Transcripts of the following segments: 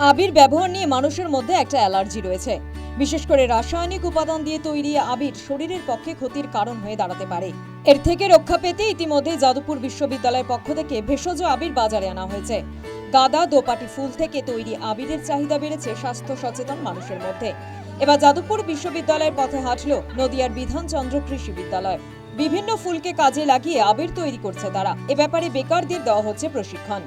আবির ব্যবহার নিয়ে মানুষের মধ্যে একটা অ্যালার্জি রয়েছে। বিশেষ করে রাসায়নিক উপাদান দিয়ে তৈরি আবির শরীরের পক্ষে ক্ষতির কারণ হয়ে দাঁড়াতে পারে। এর থেকে রক্ষা পেতে ইতিমধ্যে যাদবপুর বিশ্ববিদ্যালয়ের পক্ষ থেকে ভেষজ আবির বাজারে আনা হয়েছে। গাঁদা, দোপাটি ফুল থেকে তৈরি আবিরের চাহিদা বেড়েছে স্বাস্থ্য সচেতন মানুষের মধ্যে। এবার যাদবপুর বিশ্ববিদ্যালয়ের পথে হাঁটল নদিয়ার বিধানচন্দ্র কৃষি বিদ্যালয়। বিভিন্ন ফুলকে কাজে লাগিয়ে আবির তৈরি করছে তারা। এ ব্যাপারে বেকারদের দেওয়া হচ্ছে প্রশিক্ষণ।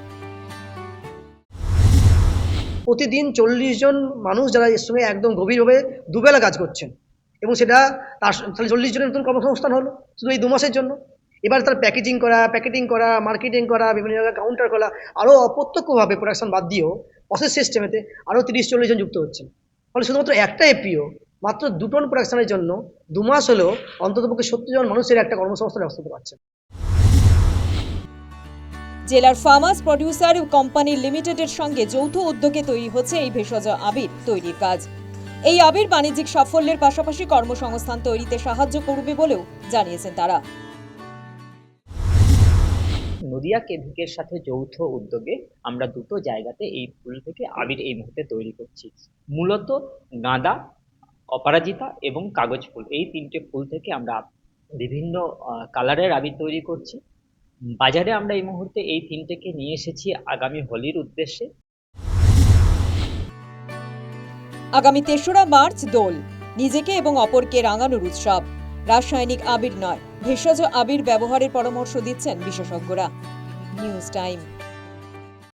প্রতিদিন 40 জন মানুষ যারা এর সঙ্গে একদম গভীরভাবে দুবেলা কাজ করছেন, এবং সেটা তাহলে 40 জনের নতুন কর্মসংস্থান হলো শুধু এই 2 মাসের জন্য। এবার তার প্যাকেটিং করা, মার্কেটিং করা, বিভিন্ন জায়গায় কাউন্টার করা, আরও অপ্রত্যক্ষভাবে প্রোডাকশন বাদ দিয়েও প্রসেস সিস্টেমেতে আরও 30-40 জন যুক্ত হচ্ছেন। ফলে শুধুমাত্র একটা এপিও মাত্র 2 টন প্রোডাকশনের জন্য 2 মাস হলেও অন্ততপক্ষে 70 জন মানুষের একটা কর্মসংস্থান ব্যবস্থা করতে পারছেন। জেলার ফার্মার্স প্রডিউসার কোম্পানি লিমিটেডের সঙ্গে যৌথ উদ্যোগে তৈরি হচ্ছে এই ভেষজ আবির তৈরির কাজ। এই আবির বাণিজ্যিক সাফল্যের পাশাপাশি কর্মসংস্থান তৈরিতে সাহায্য করবে বলেও জানিয়েছেন তারা। নদিয়া কেভিকের সাথে যৌথ উদ্যোগে আমরা দুটো জায়গাতে এই ফুল থেকে আবির এই মুহূর্তে তৈরি করছি। মূলত গাঁদা, অপরাজিতা এবং কাগজ ফুল, এই 3টে ফুল থেকে আমরা বিভিন্ন কালারের আবির তৈরি করছি। বাজারে আমরা এই মুহূর্তে এই 3টেকে নিয়ে এসেছি আগামী হোলির উদ্দেশ্যে। আগামী 3রা মার্চ দোল, নিজেকে এবং অপরকে রাঙানোর উৎসব। রাসায়নিক আবির নয়, ভেষজ আবির ব্যবহারের পরামর্শ দিচ্ছেন বিশেষজ্ঞরা। News time.